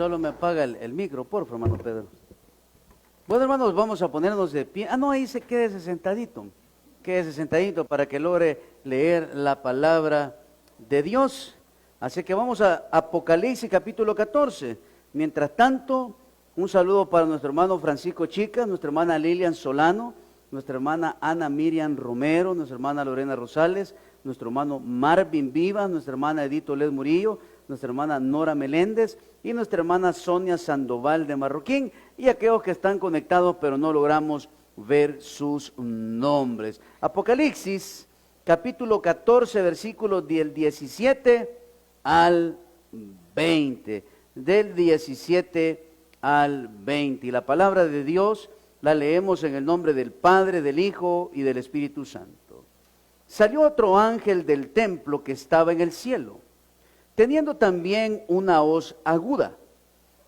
solo me apaga el micro, por favor, hermano Pedro. Bueno, hermanos, vamos a ponernos de pie. No, ahí se quédese sentadito. Quédese sentadito para que logre leer la palabra de Dios. Así que vamos a Apocalipsis capítulo 14. Mientras tanto, un saludo para nuestro hermano Francisco Chica, nuestra hermana Lilian Solano, nuestra hermana Ana Miriam Romero, nuestra hermana Lorena Rosales, nuestro hermano Marvin Vivas, nuestra hermana Edito Led Murillo, nuestra hermana Nora Meléndez y nuestra hermana Sonia Sandoval de Marroquín, y aquellos que están conectados pero no logramos ver sus nombres. Apocalipsis capítulo 14, versículos del 17 al 20, del 17 al 20. Y la palabra de Dios la leemos en el nombre del Padre, del Hijo y del Espíritu Santo. Salió otro ángel del templo que estaba en el cielo, teniendo también una hoz aguda.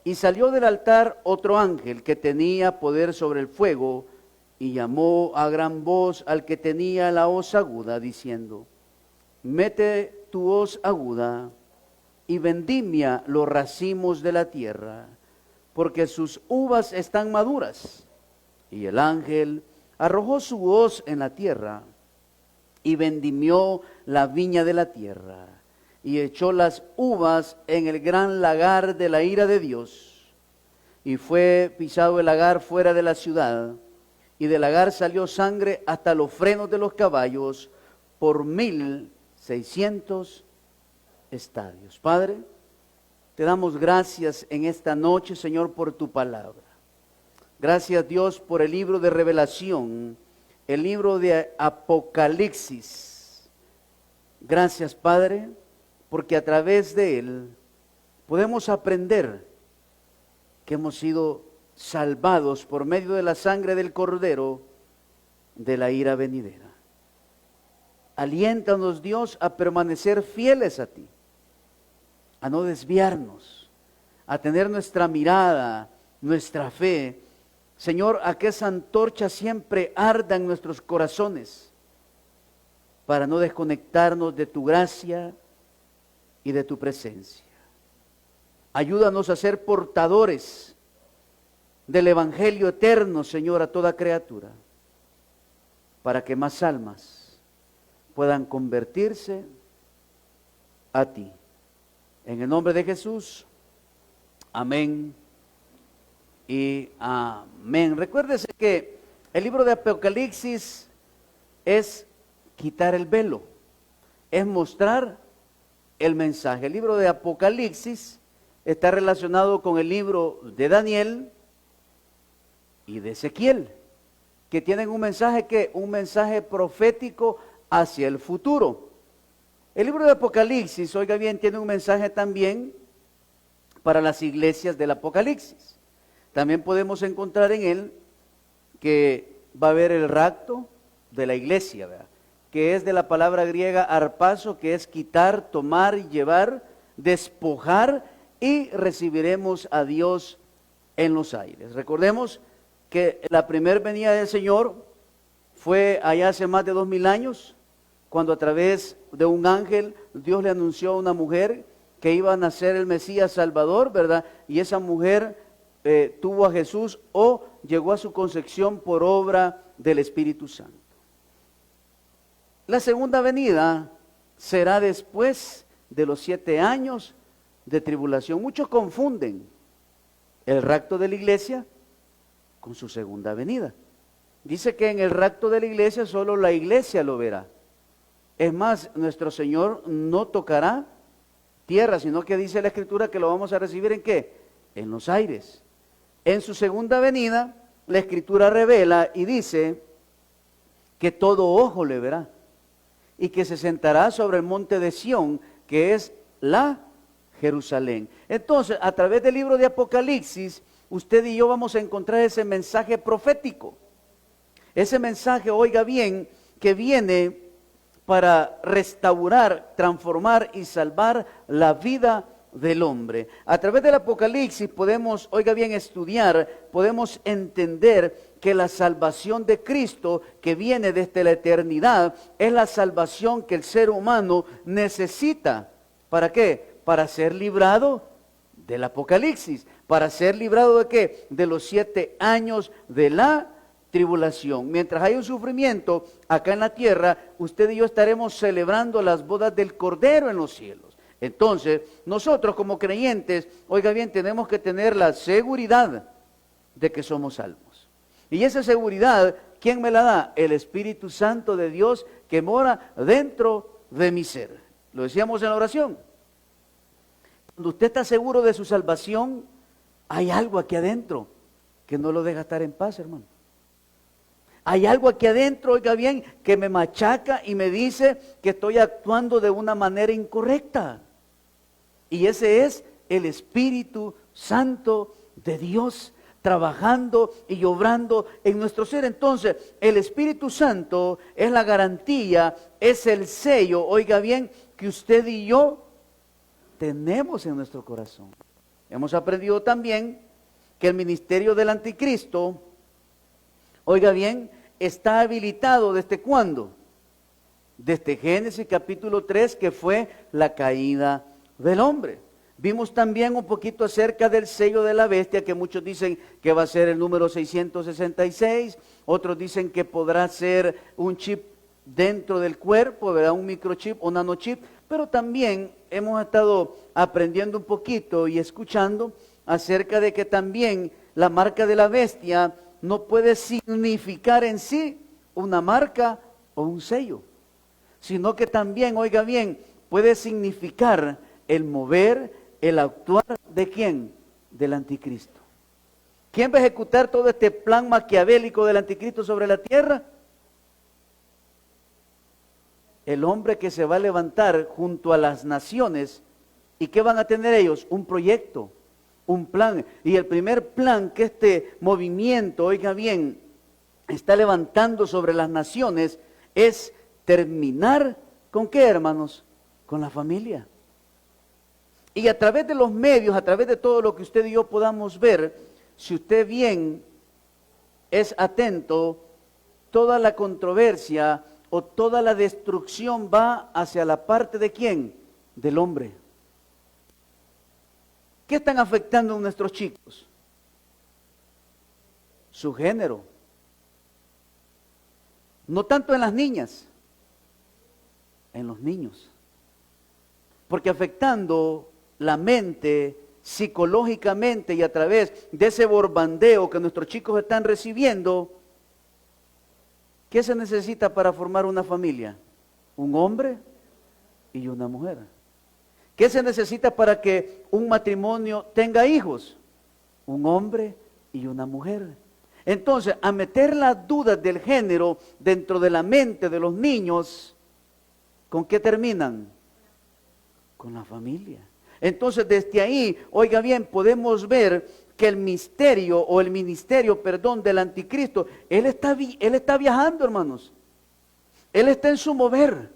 Y salió del altar otro ángel que tenía poder sobre el fuego, y llamó a gran voz al que tenía la hoz aguda, diciendo: mete tu hoz aguda y vendimia los racimos de la tierra, porque sus uvas están maduras. Y el ángel arrojó su hoz en la tierra, y vendimió la viña de la tierra, y echó las uvas en el gran lagar de la ira de Dios. Y fue pisado el lagar fuera de la ciudad, y del lagar salió sangre hasta los frenos de los caballos, por 1600 estadios. Padre, te damos gracias en esta noche, Señor, por tu palabra. Gracias, Dios, por el libro de Revelación, el libro de Apocalipsis. Gracias, Padre, porque a través de él podemos aprender que hemos sido salvados por medio de la sangre del Cordero de la ira venidera. Aliéntanos, Dios, a permanecer fieles a ti, a no desviarnos, a tener nuestra mirada, nuestra fe, Señor, a que esa antorcha siempre arda en nuestros corazones, para no desconectarnos de tu gracia y de tu presencia. Ayúdanos a ser portadores del Evangelio eterno, Señor, a toda criatura, para que más almas puedan convertirse a ti. En el nombre de Jesús, amén y amén. Recuérdese que el libro de Apocalipsis es quitar el velo, es mostrar el mensaje. El libro de Apocalipsis está relacionado con el libro de Daniel y de Ezequiel, que tienen un mensaje profético hacia el futuro. El libro de Apocalipsis, oiga bien, tiene un mensaje también para las iglesias del Apocalipsis. También podemos encontrar en él que va a haber el rapto de la iglesia, ¿verdad?, que es de la palabra griega arpazo, que es quitar, tomar y llevar, despojar, y recibiremos a Dios en los aires. Recordemos que la primera venida del Señor fue allá hace más de 2000 años, cuando a través de un ángel Dios le anunció a una mujer que iba a nacer el Mesías Salvador, ¿verdad? Y esa mujer tuvo a Jesús, o llegó a su concepción por obra del Espíritu Santo. La segunda venida será después de los 7 años de tribulación. Muchos confunden el rapto de la iglesia con su segunda venida. Dice que en el rapto de la iglesia solo la iglesia lo verá. Es más, nuestro Señor no tocará tierra, sino que dice la Escritura que lo vamos a recibir ¿en qué? En los aires. En su segunda venida, la Escritura revela y dice que todo ojo le verá, y que se sentará sobre el monte de Sión, que es la Jerusalén. Entonces, a través del libro de Apocalipsis, usted y yo vamos a encontrar ese mensaje profético. Ese mensaje, oiga bien, que viene para restaurar, transformar y salvar la vida del hombre. A través del Apocalipsis podemos, oiga bien, estudiar, podemos entender que la salvación de Cristo, que viene desde la eternidad, es la salvación que el ser humano necesita. ¿Para qué? Para ser librado del Apocalipsis, para ser librado ¿de qué? De los 7 años de la tribulación. Mientras hay un sufrimiento acá en la tierra, usted y yo estaremos celebrando las bodas del Cordero en los cielos. Entonces, nosotros como creyentes, oiga bien, tenemos que tener la seguridad de que somos salvos. Y esa seguridad, ¿quién me la da? El Espíritu Santo de Dios que mora dentro de mi ser. Lo decíamos en la oración. Cuando usted está seguro de su salvación, hay algo aquí adentro que no lo deja estar en paz, hermano. Hay algo aquí adentro, oiga bien, que me machaca y me dice que estoy actuando de una manera incorrecta. Y ese es el Espíritu Santo de Dios trabajando y obrando en nuestro ser. Entonces, el Espíritu Santo es la garantía, es el sello, oiga bien, que usted y yo tenemos en nuestro corazón. Hemos aprendido también que el ministerio del anticristo, oiga bien, está habilitado ¿desde cuándo? Desde Génesis capítulo 3, que fue la caída del hombre. Vimos también un poquito acerca del sello de la bestia, que muchos dicen que va a ser el número 666, otros dicen que podrá ser un chip dentro del cuerpo, ¿verdad? Un microchip o nanochip, pero también hemos estado aprendiendo un poquito y escuchando acerca de que también la marca de la bestia no puede significar en sí una marca o un sello, sino que también, oiga bien, puede significar el mover, el actuar ¿de quién? Del anticristo. ¿Quién va a ejecutar todo este plan maquiavélico del anticristo sobre la tierra? El hombre que se va a levantar junto a las naciones. ¿Y qué van a tener ellos? Un proyecto, un plan. Y el primer plan que este movimiento, oiga bien, está levantando sobre las naciones es terminar ¿con qué, hermanos? Con la familia. Y a través de los medios, a través de todo lo que usted y yo podamos ver, si usted bien es atento, toda la controversia o toda la destrucción va hacia la parte de ¿quién? Del hombre. ¿Qué están afectando a nuestros chicos? Su género. No tanto en las niñas, en los niños. Porque afectando la mente psicológicamente y a través de ese bombardeo que nuestros chicos están recibiendo, ¿qué se necesita para formar una familia? Un hombre y una mujer. ¿Qué se necesita para que un matrimonio tenga hijos? Un hombre y una mujer. Entonces, a meter las dudas del género dentro de la mente de los niños, ¿con qué terminan? Con la familia. Entonces, desde ahí, oiga bien, podemos ver que el misterio o el ministerio, perdón, del anticristo, él está viajando, hermanos. Él está en su mover.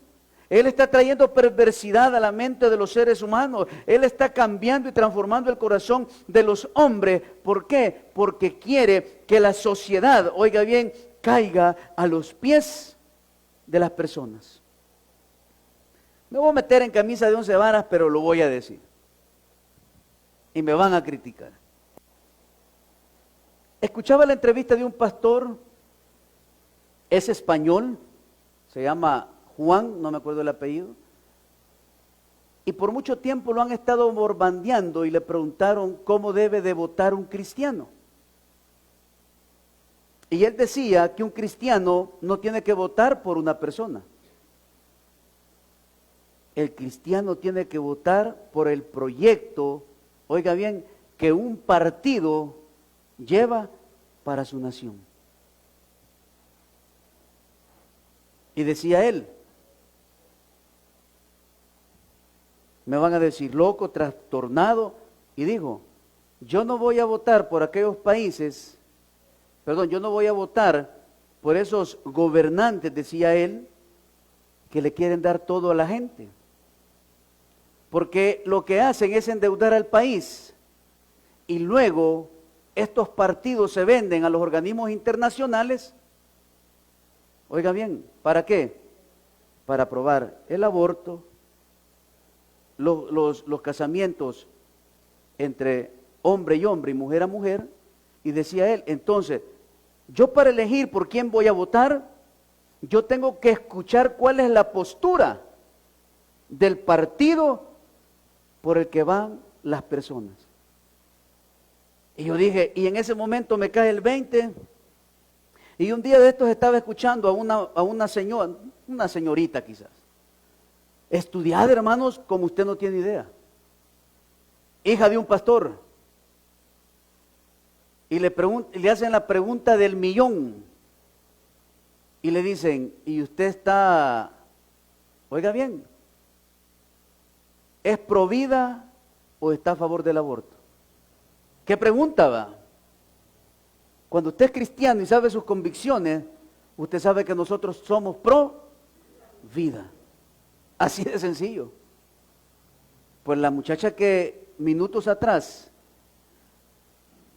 Él está trayendo perversidad a la mente de los seres humanos. Él está cambiando y transformando el corazón de los hombres. ¿Por qué? Porque quiere que la sociedad, oiga bien, caiga a los pies de las personas. Me voy a meter en camisa de 11 varas, pero lo voy a decir. Y me van a criticar. Escuchaba la entrevista de un pastor, es español, se llama Juan, no me acuerdo el apellido, y por mucho tiempo lo han estado bombardeando y le preguntaron cómo debe de votar un cristiano. Y él decía que un cristiano no tiene que votar por una persona. El cristiano tiene que votar por el proyecto, oiga bien, que un partido lleva para su nación. Y decía él, me van a decir loco, trastornado, y digo, yo no voy a votar por aquellos países, yo no voy a votar por esos gobernantes, decía él, que le quieren dar todo a la gente. Porque lo que hacen es endeudar al país y luego estos partidos se venden a los organismos internacionales. Oiga bien, ¿para qué? Para aprobar el aborto, los casamientos entre hombre y hombre y mujer a mujer, y decía él, entonces, yo para elegir por quién voy a votar, yo tengo que escuchar cuál es la postura del partido por el que van las personas. Y yo dije, y en ese momento me cae el 20, y un día de estos estaba escuchando a una señora, una señorita quizás, estudiada, hermanos, como usted no tiene idea, hija de un pastor, y le hacen la pregunta del millón, y le dicen, ¿y usted está, oiga bien, es pro vida o está a favor del aborto? ¿Qué pregunta va? Cuando usted es cristiano y sabe sus convicciones, usted sabe que nosotros somos pro vida. Así de sencillo. Pues la muchacha que minutos atrás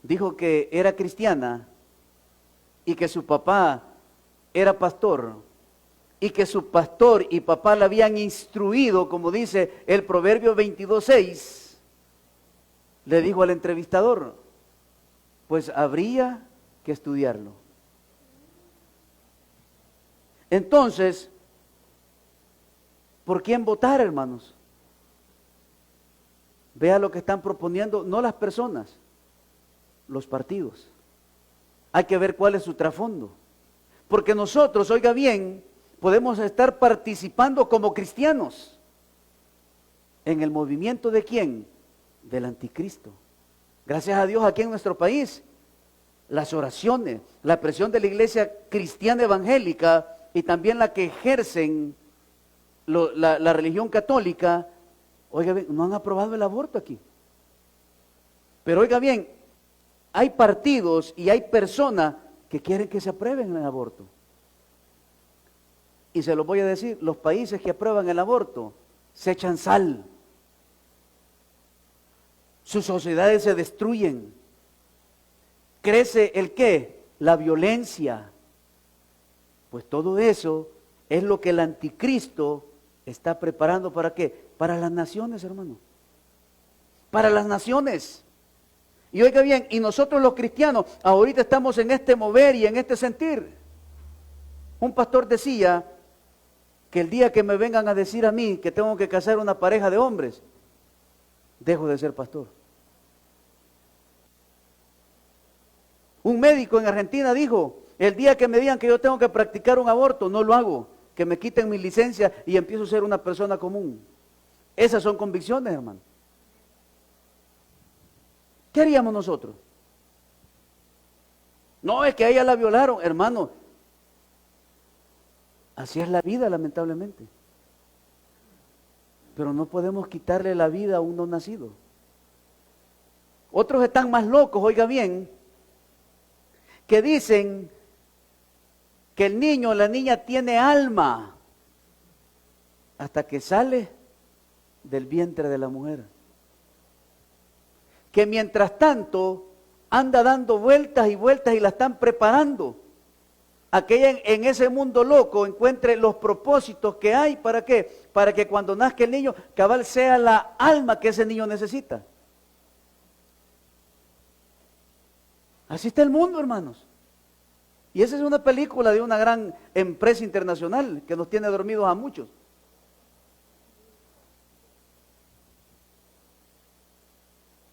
dijo que era cristiana y que su papá era pastor y que su pastor y papá la habían instruido, como dice el Proverbio 22:6, le dijo al entrevistador, pues habría que estudiarlo. Entonces, ¿por quién votar, hermanos? Vea lo que están proponiendo, no las personas, los partidos. Hay que ver cuál es su trasfondo. Porque nosotros, oiga bien, podemos estar participando como cristianos en el movimiento ¿de quién? Del anticristo. Gracias a Dios aquí en nuestro país, las oraciones, la presión de la iglesia cristiana evangélica y también la que ejercen la religión católica, oiga bien, no han aprobado el aborto aquí. Pero oiga bien, hay partidos y hay personas que quieren que se aprueben el aborto. Y se lo voy a decir, los países que aprueban el aborto se echan sal. Sus sociedades se destruyen. Crece el qué? La violencia. Pues todo eso es lo que el anticristo está preparando ¿para qué? Para las naciones, hermano. Para las naciones. Y oiga bien, y nosotros los cristianos ahorita estamos en este mover y en este sentir. Un pastor decía que el día que me vengan a decir a mí que tengo que casar una pareja de hombres, dejo de ser pastor. Un médico en Argentina dijo, el día que me digan que yo tengo que practicar un aborto, no lo hago, que me quiten mi licencia y empiezo a ser una persona común. Esas son convicciones, hermano. ¿Qué haríamos nosotros? No, es que a ella la violaron, hermano. Así es la vida, lamentablemente. Pero no podemos quitarle la vida a un no nacido. Otros están más locos, oiga bien, que dicen que el niño o la niña tiene alma hasta que sale del vientre de la mujer. Que mientras tanto anda dando vueltas y vueltas y la están preparando a que ella en ese mundo loco encuentre los propósitos que hay. ¿Para qué? Para que cuando nazca el niño, cabal sea la alma que ese niño necesita. Así está el mundo, hermanos. Y esa es una película de una gran empresa internacional que nos tiene dormidos a muchos.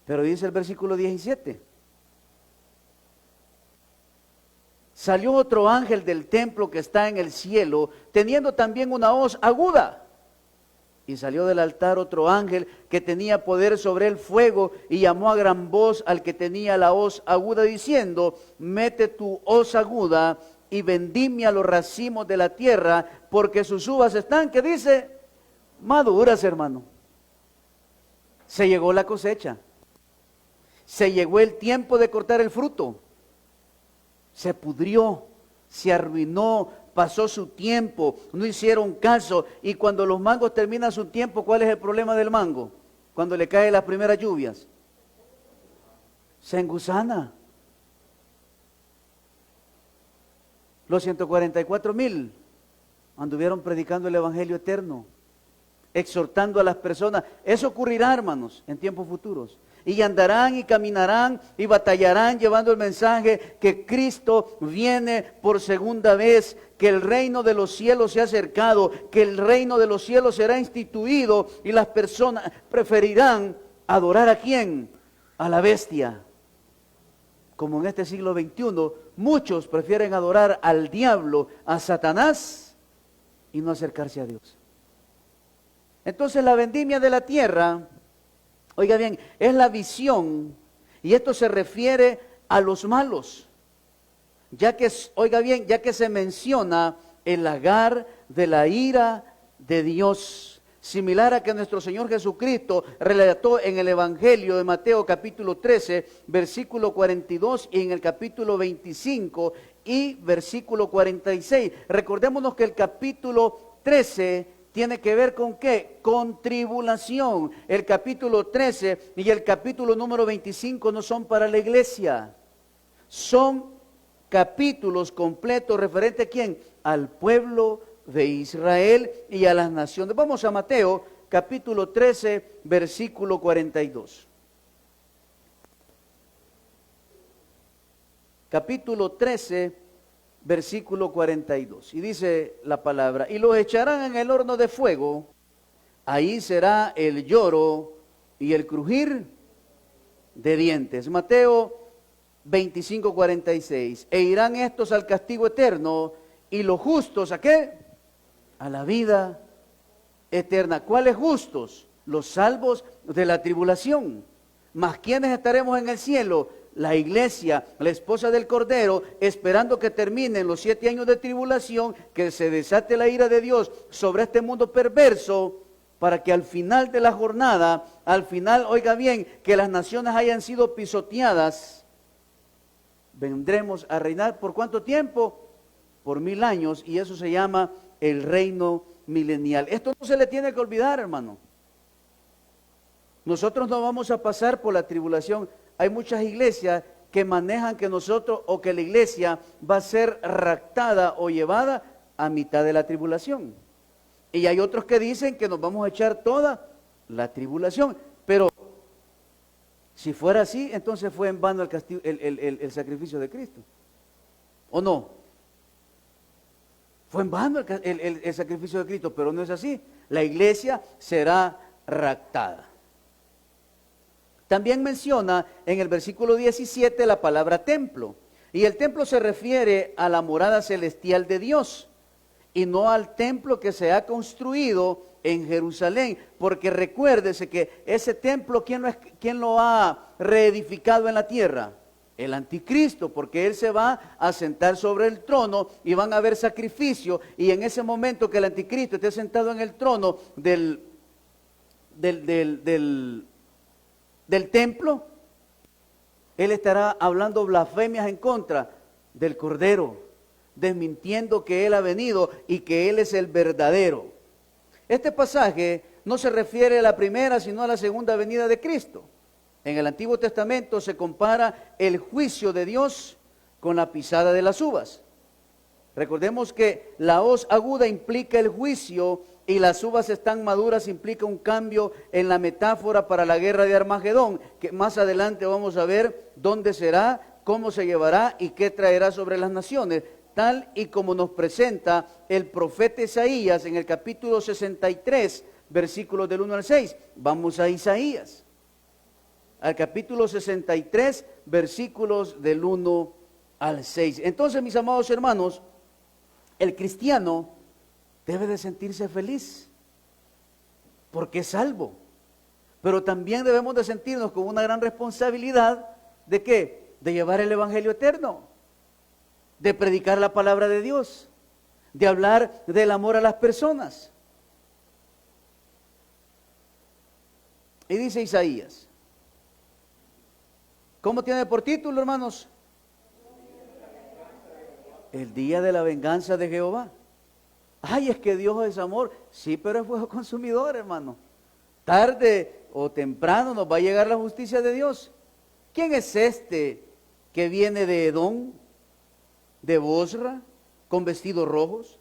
Pero dice el versículo 17. Salió otro ángel del templo que está en el cielo, teniendo también una hoz aguda. Y salió del altar otro ángel que tenía poder sobre el fuego y llamó a gran voz al que tenía la hoz aguda diciendo, mete tu hoz aguda y vendimia los racimos de la tierra, porque sus uvas están, ¿qué dice? Maduras, hermano. Se llegó la cosecha. Se llegó el tiempo de cortar el fruto. Se pudrió, se arruinó, pasó su tiempo, no hicieron caso. Y cuando los mangos terminan su tiempo, ¿cuál es el problema del mango? Cuando le caen las primeras lluvias. Se engusana. Los 144,000 anduvieron predicando el evangelio eterno, exhortando a las personas. Eso ocurrirá, hermanos, en tiempos futuros. y andarán y caminarán y batallarán llevando el mensaje que Cristo viene por segunda vez, que el reino de los cielos se ha acercado, que el reino de los cielos será instituido y las personas preferirán adorar ¿a quién? A la bestia. Como en este siglo XXI, muchos prefieren adorar al diablo, a Satanás, y no acercarse a Dios. Entonces la vendimia de la tierra, oiga bien, es la visión, y esto se refiere a los malos, ya que, oiga bien, ya que se menciona el lagar de la ira de Dios, similar a que nuestro Señor Jesucristo relató en el Evangelio de Mateo capítulo 13, versículo 42, y en el capítulo 25 y versículo 46. Recordémonos que el capítulo 13 tiene que ver con ¿qué? Con tribulación. El capítulo 13 y el capítulo número 25 no son para la iglesia. Son capítulos completos referente a ¿quién? Al pueblo de Israel y a las naciones. Vamos a Mateo capítulo 13, versículo 42. Capítulo 13, versículo 42, y dice la palabra: y los echarán en el horno de fuego, ahí será el lloro y el crujir de dientes. Mateo 25, 46, e irán estos al castigo eterno, y los justos, ¿a qué? A la vida eterna. ¿Cuáles justos? Los salvos de la tribulación. ¿Mas quiénes estaremos en el cielo? La iglesia, la esposa del Cordero, esperando que terminen los 7 años de tribulación, que se desate la ira de Dios sobre este mundo perverso, para que al final de la jornada, al final, oiga bien, que las naciones hayan sido pisoteadas, vendremos a reinar. ¿Por cuánto tiempo? Por 1000 años, y eso se llama el reino milenial. Esto no se le tiene que olvidar, hermano. Nosotros no vamos a pasar por la tribulación. Hay muchas iglesias que manejan que nosotros o que la iglesia va a ser raptada o llevada a mitad de la tribulación. Y hay otros que dicen que nos vamos a echar toda la tribulación. Pero si fuera así, entonces fue en vano el sacrificio de Cristo. ¿O no? Fue en vano el sacrificio de Cristo, pero no es así. La iglesia será raptada. También menciona en el versículo 17 la palabra templo. Y el templo se refiere a la morada celestial de Dios y no al templo que se ha construido en Jerusalén. Porque recuérdese que ese templo, ¿quién lo ha reedificado en la tierra? El anticristo, porque él se va a sentar sobre el trono y van a haber sacrificio. Y en ese momento que el anticristo esté sentado en el trono del templo, él estará hablando blasfemias en contra del Cordero, desmintiendo que él ha venido y que él es el verdadero. Este pasaje no se refiere a la primera, sino a la segunda venida de Cristo. En el Antiguo Testamento se compara el juicio de Dios con la pisada de las uvas. Recordemos que la hoz aguda implica el juicio y las uvas están maduras implica un cambio en la metáfora para la guerra de Armagedón, que más adelante vamos a ver dónde será, cómo se llevará y qué traerá sobre las naciones, tal y como nos presenta el profeta Isaías en el capítulo 63, versículos del 1 al 6. Vamos a Isaías, al capítulo 63, versículos del 1 al 6. Entonces, mis amados hermanos, el cristiano debe de sentirse feliz, porque es salvo. Pero también debemos de sentirnos con una gran responsabilidad, ¿de qué? De llevar el evangelio eterno, de predicar la palabra de Dios, de hablar del amor a las personas. Y dice Isaías, ¿cómo tiene por título, hermanos? El día de la venganza de Jehová. Ay, es que Dios es amor. Sí, pero es fuego consumidor, hermano. Tarde o temprano nos va a llegar la justicia de Dios. ¿Quién es este que viene de Edom, de Bosra, con vestidos rojos?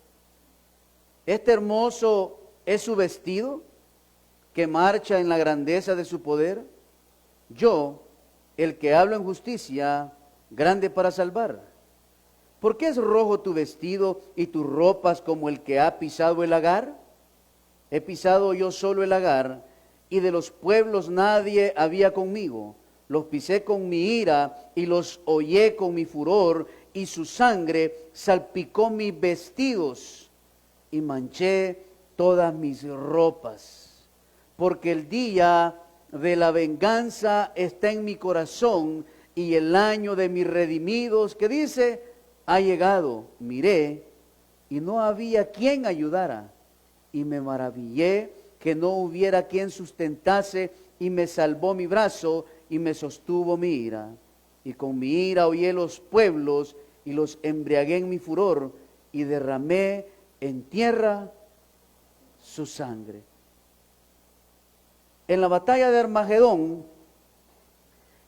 Este hermoso es su vestido, que marcha en la grandeza de su poder. yo, el que hablo en justicia, grande para salvar. ¿Por qué es rojo tu vestido y tus ropas como el que ha pisado el lagar? He pisado yo solo el lagar, y de los pueblos nadie había conmigo. Los pisé con mi ira y los hollé con mi furor, y su sangre salpicó mis vestidos y manché todas mis ropas. Porque el día de la venganza está en mi corazón, y el año de mis redimidos, que dice, ha llegado. Miré, y no había quien ayudara, y me maravillé que no hubiera quien sustentase, y me salvó mi brazo, y me sostuvo mi ira. Y con mi ira hollé los pueblos, y los embriagué en mi furor, y derramé en tierra su sangre. En la batalla de Armagedón,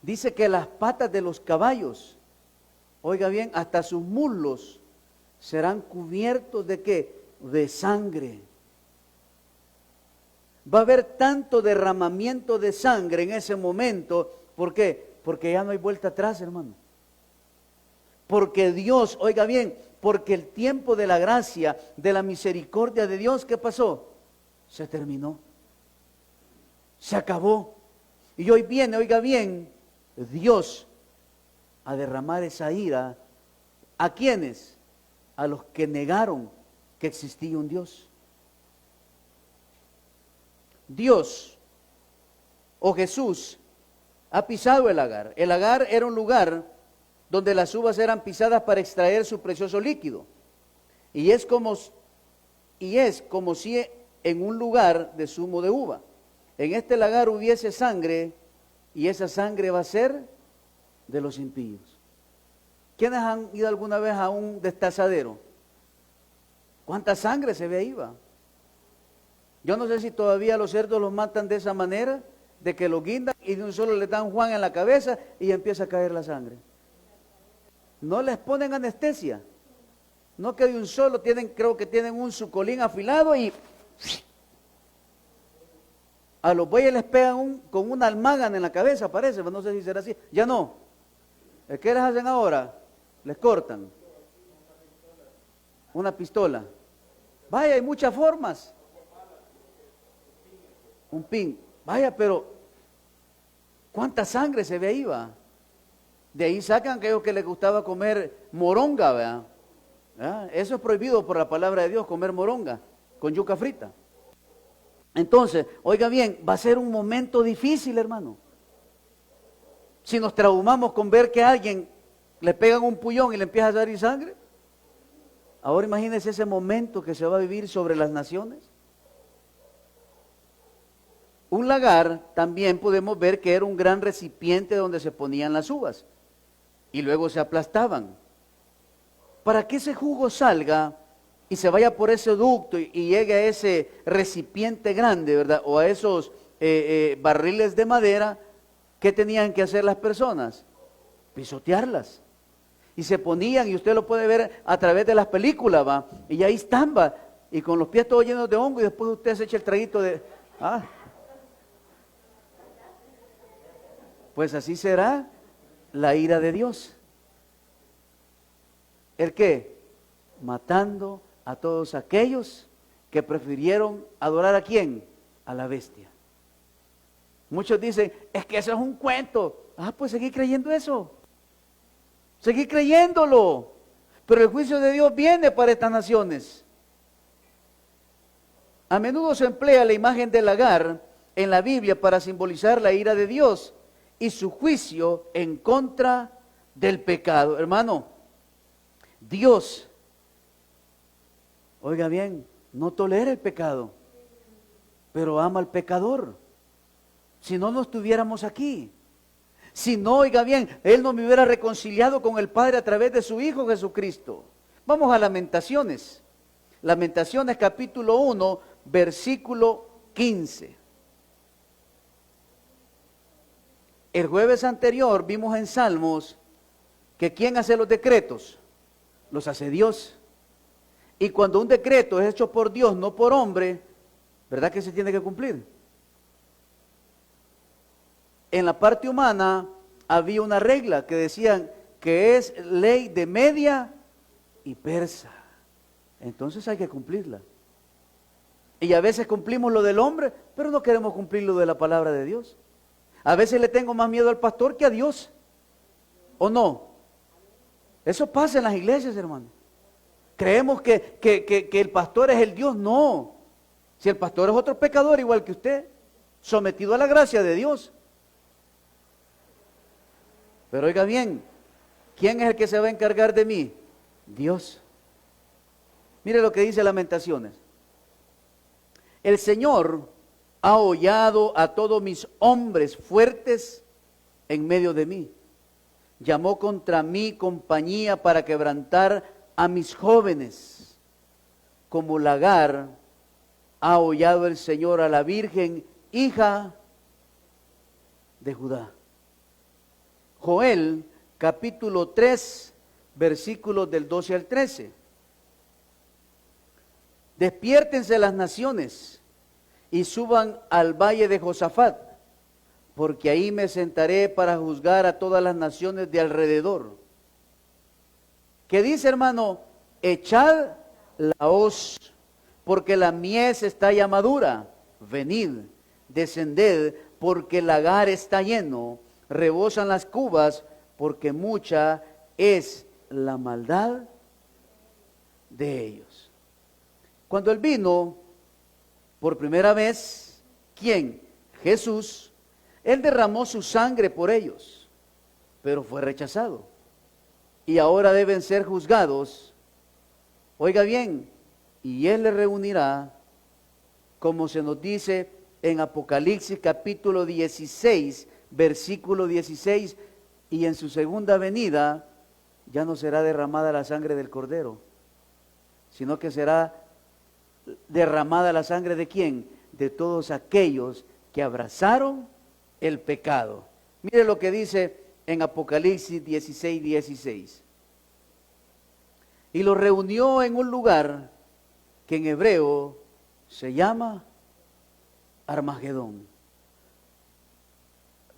dice que las patas de los caballos, oiga bien, hasta sus muslos serán cubiertos ¿de qué? De sangre. Va a haber tanto derramamiento de sangre en ese momento. ¿Por qué? Porque ya no hay vuelta atrás, hermano. Porque Dios, oiga bien, porque el tiempo de la gracia, de la misericordia de Dios, ¿qué pasó? Se terminó. Se acabó. Y hoy viene, oiga bien, Dios a derramar esa ira. ¿A quiénes? A los que negaron que existía un Dios. Dios o Jesús ha pisado el lagar. El lagar era un lugar donde las uvas eran pisadas para extraer su precioso líquido. Y es como si en un lugar de zumo de uva, en este lagar hubiese sangre, y esa sangre va a ser de los impíos. ¿Quiénes han ido alguna vez a un destazadero? ¿Cuánta sangre se ve ahí, va? Yo no sé si todavía los cerdos los matan de esa manera, de que los guindan y de un solo le dan Juan en la cabeza y empieza a caer la sangre. No les ponen anestesia. No que de un solo creo que tienen un sucolín afilado y a los bueyes les pegan con una almágana en la cabeza, parece, pero no sé si será así. Ya no. ¿Qué les hacen ahora? Les cortan una pistola. Vaya, hay muchas formas. Un pin. Vaya, pero ¿cuánta sangre se ve ahí, va? De ahí sacan aquellos que les gustaba comer moronga, ¿verdad? ¿Ah? Eso es prohibido por la palabra de Dios, comer moronga con yuca frita. Entonces, oiga bien, va a ser un momento difícil, hermano. Si nos traumamos con ver que a alguien le pegan un puñón y le empieza a salir sangre, ahora imagínense ese momento que se va a vivir sobre las naciones. Un lagar también podemos ver que era un gran recipiente donde se ponían las uvas y luego se aplastaban. Para que ese jugo salga y se vaya por ese ducto y llegue a ese recipiente grande, ¿verdad? O a esos barriles de madera, ¿qué tenían que hacer las personas? Pisotearlas. Y se ponían, y usted lo puede ver a través de las películas, ¿va? Y ahí están, ¿va? Y con los pies todos llenos de hongo, y después usted se echa el traguito de... Pues así será la ira de Dios. ¿El qué? Matando a todos aquellos que prefirieron adorar ¿a quién? A la bestia. Muchos dicen, es que eso es un cuento. Pues seguí creyendo eso. Seguí creyéndolo. Pero el juicio de Dios viene para estas naciones. A menudo se emplea la imagen del lagar en la Biblia para simbolizar la ira de Dios y su juicio en contra del pecado. Hermano, Dios, oiga bien, no tolera el pecado, pero ama al pecador. Si no, no estuviéramos aquí. Si no, oiga bien, Él no me hubiera reconciliado con el Padre a través de su Hijo Jesucristo. Vamos a Lamentaciones. Lamentaciones capítulo 1, versículo 15. El jueves anterior vimos en Salmos que ¿quién hace los decretos? Los hace Dios. Y cuando un decreto es hecho por Dios, no por hombre, ¿verdad que se tiene que cumplir? en la parte humana había una regla que decían que es ley de Media y Persa. Entonces hay que cumplirla. Y a veces cumplimos lo del hombre, pero no queremos cumplir lo de la palabra de Dios. A veces le tengo más miedo al pastor que a Dios. ¿O no? Eso pasa en las iglesias, hermano. Creemos que el pastor es el Dios. No. Si el pastor es otro pecador igual que usted, sometido a la gracia de Dios. Pero oiga bien, ¿quién es el que se va a encargar de mí? Dios. Mire lo que dice Lamentaciones. El Señor ha hollado a todos mis hombres fuertes en medio de mí. Llamó contra mí compañía para quebrantar a mis jóvenes. Como lagar ha hollado el Señor a la Virgen, hija de Judá. Joel, capítulo 3, versículos del 12 al 13. Despiértense las naciones y suban al valle de Josafat, porque ahí me sentaré para juzgar a todas las naciones de alrededor. ¿Qué dice, hermano? Echad la hoz, porque la mies está ya madura. Venid, descended, porque el lagar está lleno. Rebosan las cubas, porque mucha es la maldad de ellos. Cuando Él vino por primera vez, ¿quién? Jesús. Él derramó su sangre por ellos, pero fue rechazado. Y ahora deben ser juzgados. Oiga bien, y Él les reunirá, como se nos dice en Apocalipsis capítulo 16, versículo 16, y en su segunda venida ya no será derramada la sangre del Cordero, sino que será derramada la sangre de ¿quién? De todos aquellos que abrazaron el pecado. Mire lo que dice en Apocalipsis 16, 16. Y lo reunió en un lugar que en hebreo se llama Armagedón.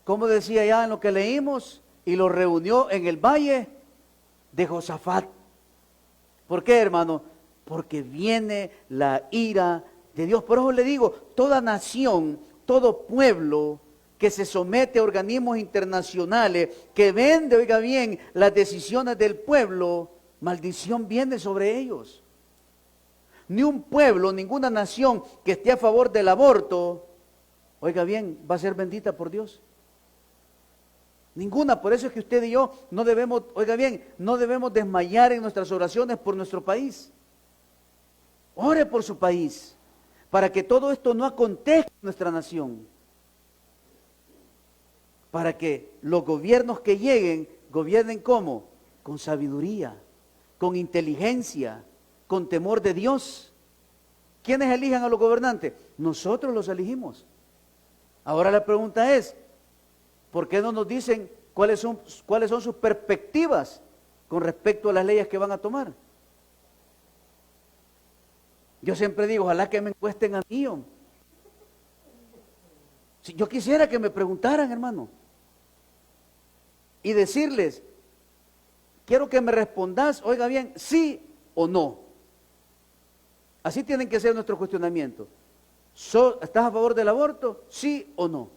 Como decía ya en lo que leímos, y lo reunió en el valle de Josafat. ¿Por qué, hermano? Porque viene la ira de Dios. Por eso le digo, toda nación, todo pueblo que se somete a organismos internacionales, que vende, oiga bien, las decisiones del pueblo, maldición viene sobre ellos. Ni un pueblo, ninguna nación que esté a favor del aborto, oiga bien, va a ser bendita por Dios. Ninguna. Por eso es que usted y yo no debemos, oiga bien, no debemos desmayar en nuestras oraciones por nuestro país. Ore por su país, para que todo esto no acontezca en nuestra nación. Para que los gobiernos que lleguen, gobiernen ¿cómo? Con sabiduría, con inteligencia, con temor de Dios. ¿Quiénes elijan a los gobernantes? Nosotros los elegimos. Ahora la pregunta es, ¿por qué no nos dicen cuáles son sus perspectivas con respecto a las leyes que van a tomar? Yo siempre digo, ojalá que me encuesten a mí. Si yo quisiera que me preguntaran, hermano, y decirles, quiero que me respondas, oiga bien, sí o no. Así tienen que ser nuestros cuestionamientos. ¿Estás a favor del aborto? Sí o no.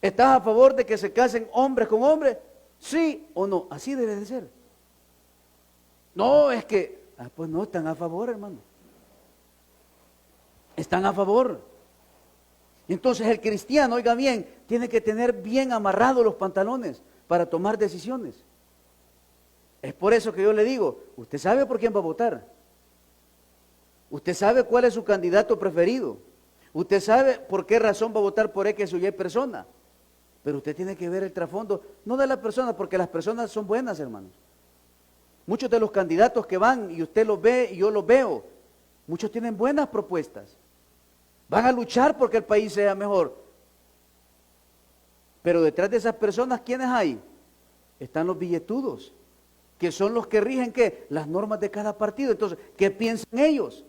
¿Estás a favor de que se casen hombres con hombres? Sí o no. Así debe de ser. No, es que, pues no, están a favor, hermano. Están a favor. Entonces el cristiano, oiga bien, tiene que tener bien amarrados los pantalones para tomar decisiones. Es por eso que yo le digo, usted sabe por quién va a votar. Usted sabe cuál es su candidato preferido. Usted sabe por qué razón va a votar por X o Y persona. Pero usted tiene que ver el trasfondo, no de la persona, porque las personas son buenas, hermanos. Muchos de los candidatos que van, y usted los ve y yo los veo, muchos tienen buenas propuestas. Van a luchar porque el país sea mejor. Pero detrás de esas personas, ¿quiénes hay? Están los billetudos, que son los que rigen, ¿qué? Las normas de cada partido. Entonces, ¿qué piensan ellos?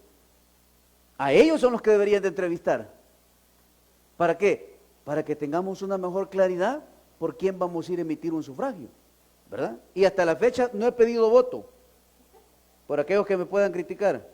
A ellos son los que deberían de entrevistar. ¿Para qué? para que tengamos una mejor claridad por quién vamos a ir a emitir un sufragio, ¿verdad? Y hasta la fecha no he pedido voto, por aquellos que me puedan criticar.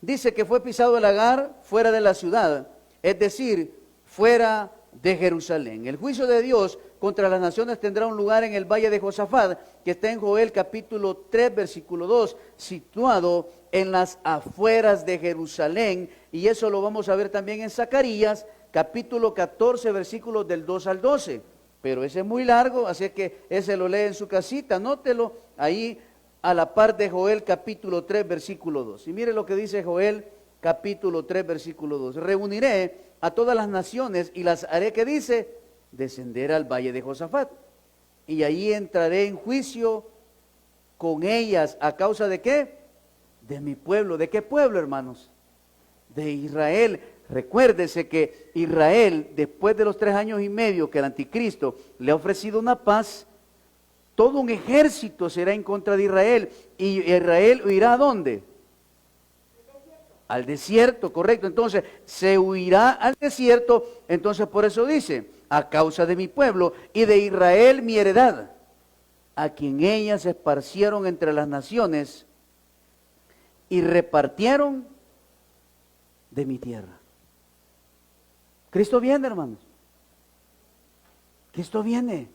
Dice que fue pisado el lagar fuera de la ciudad, es decir, fuera de Jerusalén. El juicio de Dios contra las naciones tendrá un lugar en el valle de Josafat, que está en Joel capítulo 3, versículo 2, situado en las afueras de Jerusalén, y eso lo vamos a ver también en Zacarías capítulo 14, versículos del 2 al 12. Pero ese es muy largo, así que ese lo lee en su casita, anótelo ahí a la par de Joel capítulo 3, versículo 2. Y mire lo que dice Joel capítulo 3, versículo 2. Reuniré a todas las naciones y las haré, que dice, descender al valle de Josafat. Y ahí entraré en juicio con ellas. ¿A causa de qué? De mi pueblo. ¿De qué pueblo, hermanos? De Israel. Recuérdese que Israel, después de los 3 años y medio que el anticristo le ha ofrecido una paz, todo un ejército será en contra de Israel. ¿Y Israel huirá a dónde? Al desierto, correcto. Entonces, se huirá al desierto. Entonces, por eso dice, a causa de mi pueblo y de Israel mi heredad, a quien ellas esparcieron entre las naciones y repartieron de mi tierra. Cristo viene, hermanos. Cristo viene.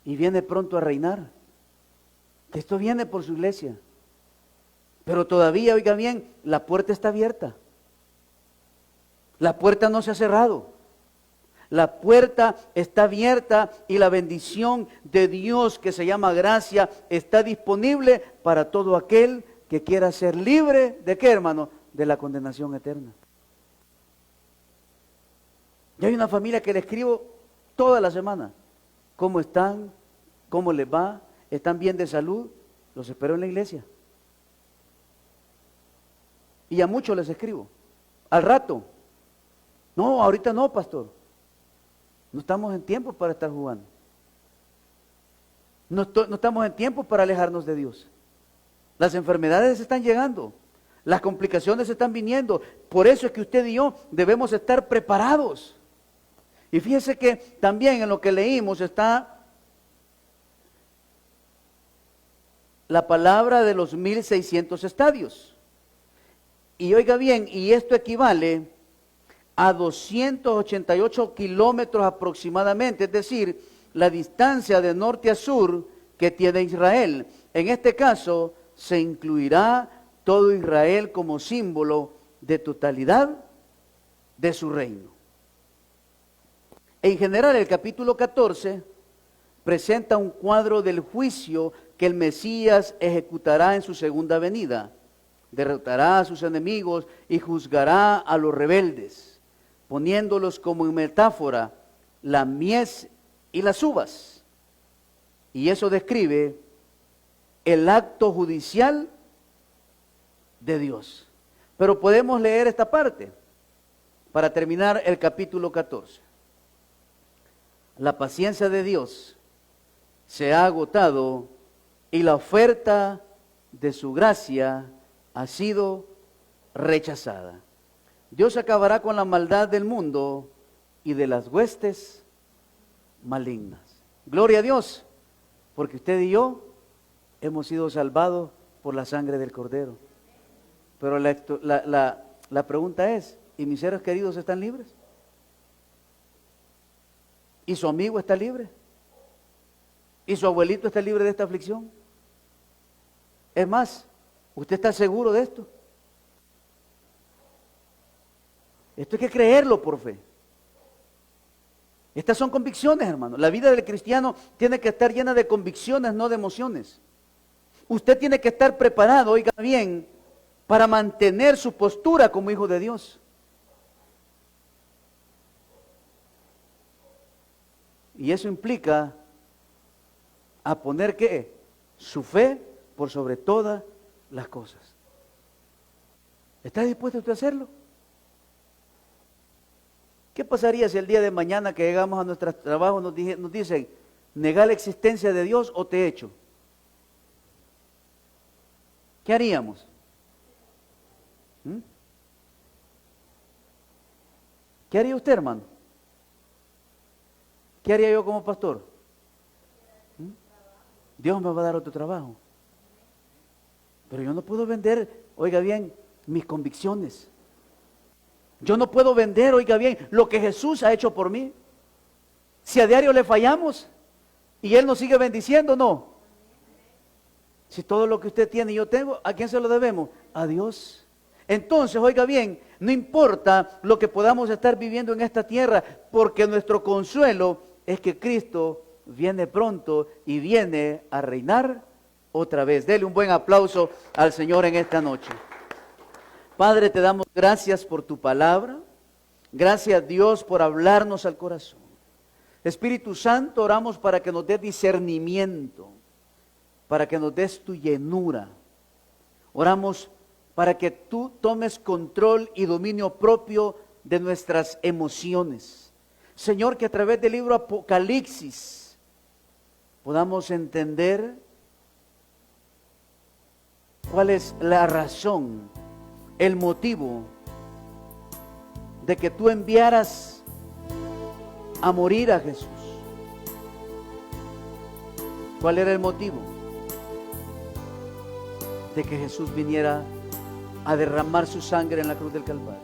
Y viene pronto a reinar. Cristo viene por su iglesia. Pero todavía, oiga bien, la puerta está abierta. La puerta no se ha cerrado. La puerta está abierta y la bendición de Dios, que se llama gracia, está disponible para todo aquel que quiera ser libre. ¿De qué, hermano? De la condenación eterna. Yo hay una familia que le escribo toda la semana. ¿Cómo están? ¿Cómo les va? ¿Están bien de salud? Los espero en la iglesia. Y a muchos les escribo. Al rato. No, ahorita no, pastor. No estamos en tiempo para estar jugando. No estamos en tiempo para alejarnos de Dios. Las enfermedades están llegando. Las complicaciones están viniendo. Por eso es que usted y yo debemos estar preparados. Y fíjese que también en lo que leímos está la palabra de los 1600 estadios. Y oiga bien, y esto equivale a 288 kilómetros aproximadamente, es decir, la distancia de norte a sur que tiene Israel. En este caso, se incluirá todo Israel como símbolo de totalidad de su reino. En general, el capítulo 14 presenta un cuadro del juicio que el Mesías ejecutará en su segunda venida. Derrotará a sus enemigos y juzgará a los rebeldes, poniéndolos como en metáfora la mies y las uvas. Y eso describe el acto judicial de Dios. Pero podemos leer esta parte para terminar el capítulo 14. La paciencia de Dios se ha agotado y la oferta de su gracia ha sido rechazada. Dios acabará con la maldad del mundo y de las huestes malignas. Gloria a Dios, porque usted y yo hemos sido salvados por la sangre del Cordero. Pero la pregunta es, ¿y mis seres queridos están libres? ¿Y su amigo está libre? ¿Y su abuelito está libre de esta aflicción? Es más, ¿usted está seguro de esto? Esto hay que creerlo por fe. Estas son convicciones, hermano. La vida del cristiano tiene que estar llena de convicciones, no de emociones. Usted tiene que estar preparado, oiga bien, para mantener su postura como hijo de Dios. Y eso implica a poner ¿qué? Su fe por sobre todas las cosas. ¿Está dispuesto usted a hacerlo? ¿Qué pasaría si el día de mañana que llegamos a nuestro trabajo nos dicen, negar la existencia de Dios o te echo? ¿Qué haríamos? ¿Qué haría usted, hermano? ¿Qué haría yo como pastor? Dios me va a dar otro trabajo. Pero yo no puedo vender, oiga bien, mis convicciones. Yo no puedo vender, oiga bien, lo que Jesús ha hecho por mí. Si a diario le fallamos y Él nos sigue bendiciendo, no. Si todo lo que usted tiene y yo tengo, ¿a quién se lo debemos? A Dios. Entonces, oiga bien, no importa lo que podamos estar viviendo en esta tierra, porque nuestro consuelo es que Cristo viene pronto y viene a reinar otra vez. Dele un buen aplauso al Señor en esta noche. Padre, te damos gracias por tu palabra. Gracias, Dios, por hablarnos al corazón. Espíritu Santo, oramos para que nos des discernimiento, para que nos des tu llenura. Oramos para que tú tomes control y dominio propio de nuestras emociones. Señor, que a través del libro Apocalipsis podamos entender cuál es la razón, el motivo de que tú enviaras a morir a Jesús. ¿Cuál era el motivo? De que Jesús viniera a derramar su sangre en la cruz del Calvario.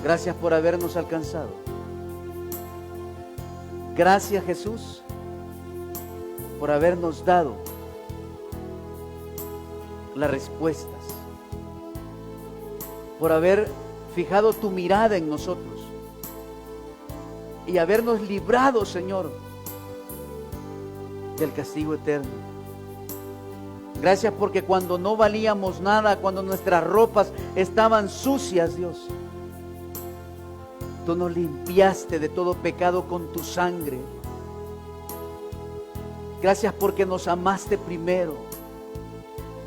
Gracias por habernos alcanzado. Gracias, Jesús, por habernos dado las respuestas, por haber fijado tu mirada en nosotros y habernos librado, Señor, del castigo eterno. Gracias porque cuando no valíamos nada, cuando nuestras ropas estaban sucias, Dios, tú nos limpiaste de todo pecado con tu sangre. Gracias porque nos amaste primero.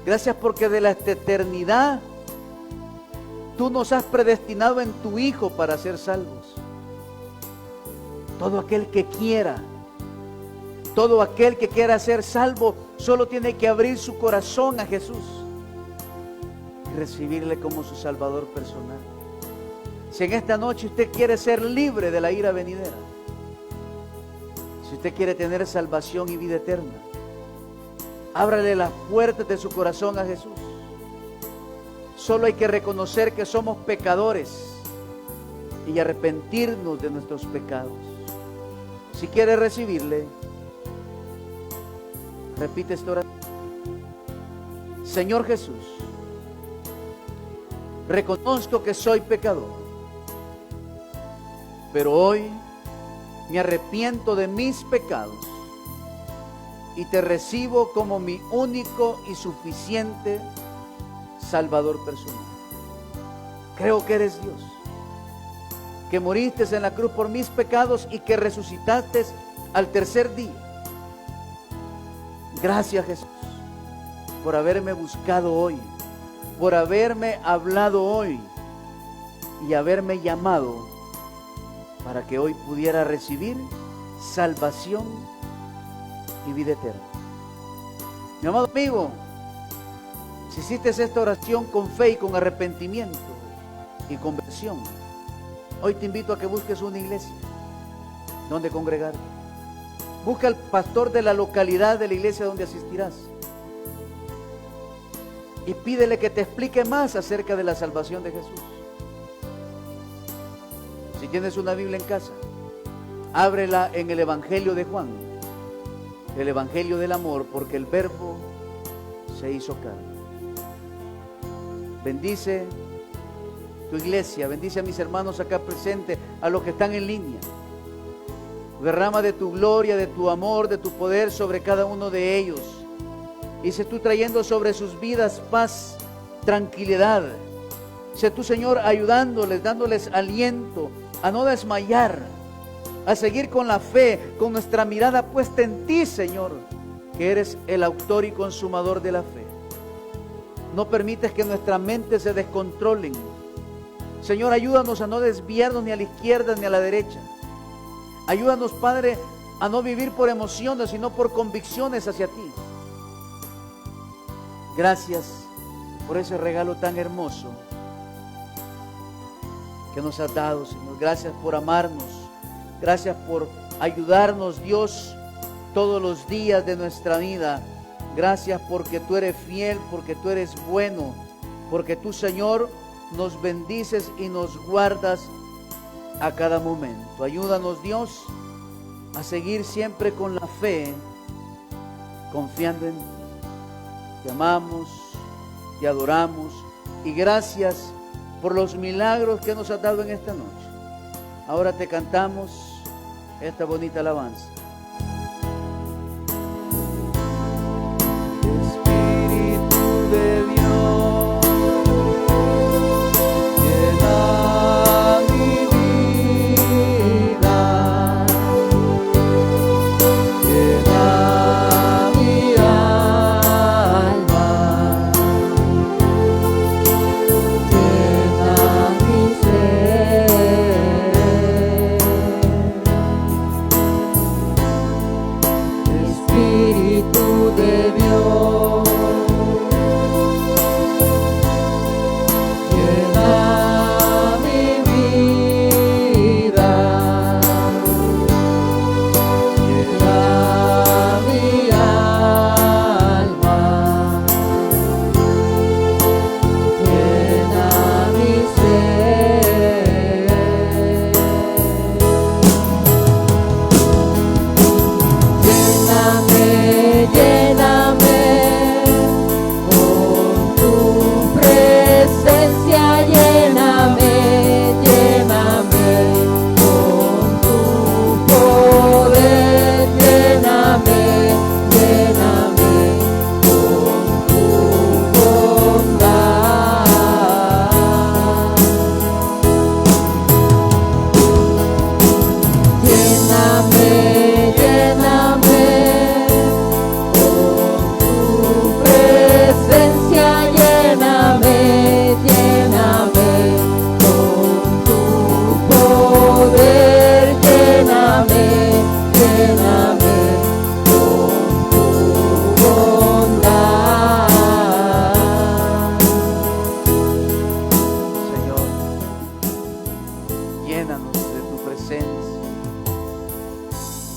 Gracias porque de la eternidad tú nos has predestinado en tu Hijo para ser salvos. Todo aquel que quiera ser salvo, solo tiene que abrir su corazón a Jesús y recibirle como su Salvador personal. Si en esta noche usted quiere ser libre de la ira venidera, si usted quiere tener salvación y vida eterna, ábrale las puertas de su corazón a Jesús. Solo hay que reconocer que somos pecadores y arrepentirnos de nuestros pecados. Si quiere recibirle, repite esta oración. Señor Jesús, reconozco que soy pecador, pero hoy me arrepiento de mis pecados y te recibo como mi único y suficiente Salvador personal. Creo que eres Dios, que moriste en la cruz por mis pecados y que resucitaste al tercer día. Gracias, Jesús, por haberme buscado hoy, por haberme hablado hoy y haberme llamado para que hoy pudiera recibir salvación y vida eterna. Mi amado amigo, si hiciste esta oración con fe y con arrepentimiento y conversión, hoy te invito a que busques una iglesia donde congregarte. Busca al pastor de la localidad de la iglesia donde asistirás y pídele que te explique más acerca de la salvación de Jesús. Si tienes una Biblia en casa, ábrela en el Evangelio de Juan, el Evangelio del amor, porque el Verbo se hizo carne. Bendice tu iglesia, bendice a mis hermanos acá presentes, a los que están en línea. Derrama de tu gloria, de tu amor, de tu poder sobre cada uno de ellos. Y sé tú trayendo sobre sus vidas paz, tranquilidad. Sé tú, Señor, ayudándoles, dándoles aliento a no desmayar, a seguir con la fe, con nuestra mirada puesta en ti, Señor, que eres el autor y consumador de la fe. No permites que nuestra mente se descontrolen. Señor, ayúdanos a no desviarnos ni a la izquierda ni a la derecha. Ayúdanos, Padre, a no vivir por emociones, sino por convicciones hacia ti. Gracias por ese regalo tan hermoso que nos has dado, Señor. Gracias por amarnos. Gracias por ayudarnos, Dios, todos los días de nuestra vida. Gracias porque tú eres fiel, porque tú eres bueno, porque tú, Señor, nos bendices y nos guardas a cada momento. Ayúdanos, Dios, a seguir siempre con la fe, confiando en ti. Te amamos, te adoramos y gracias por los milagros que nos has dado en esta noche. Ahora te cantamos esta bonita alabanza. Espíritu de Dios, llena mi vida, llena mi alma, llena mi ser. Espíritu de Dios, llena mi vida, llena mi alma, llena mi ser. Lléname, lléname con tu presencia, lléname, lléname con tu poder, lléname, lléname con tu bondad. Lléname, lléname con tu presencia, lléname, lléname con tu poder, lléname, lléname con tu bondad. Señor, llénanos de tu presencia,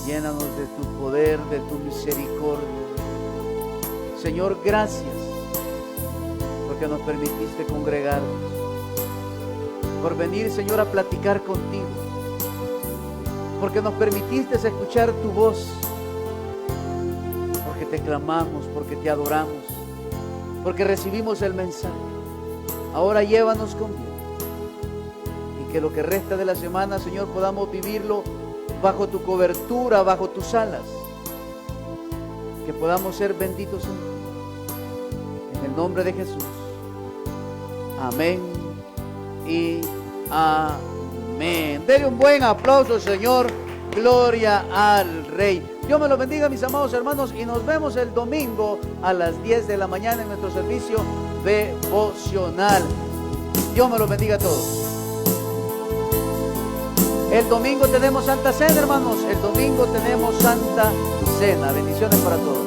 llénanos de tu poder, de tu misericordia. Señor, gracias porque nos permitiste congregarnos, por venir, Señor, a platicar contigo, porque nos permitiste escuchar tu voz, porque te clamamos, porque te adoramos, porque recibimos el mensaje. Ahora llévanos contigo y que lo que resta de la semana, Señor, podamos vivirlo bajo tu cobertura, bajo tus alas, que podamos ser benditos en ti. En el nombre de Jesús. Amén y amén. Dele un buen aplauso, Señor. Gloria al Rey. Dios me lo bendiga, mis amados hermanos, y nos vemos el domingo a las 10 de la mañana en nuestro servicio devocional. Dios me lo bendiga a todos. El domingo tenemos Santa Cena, hermanos. El domingo tenemos Santa Cena. Bendiciones para todos.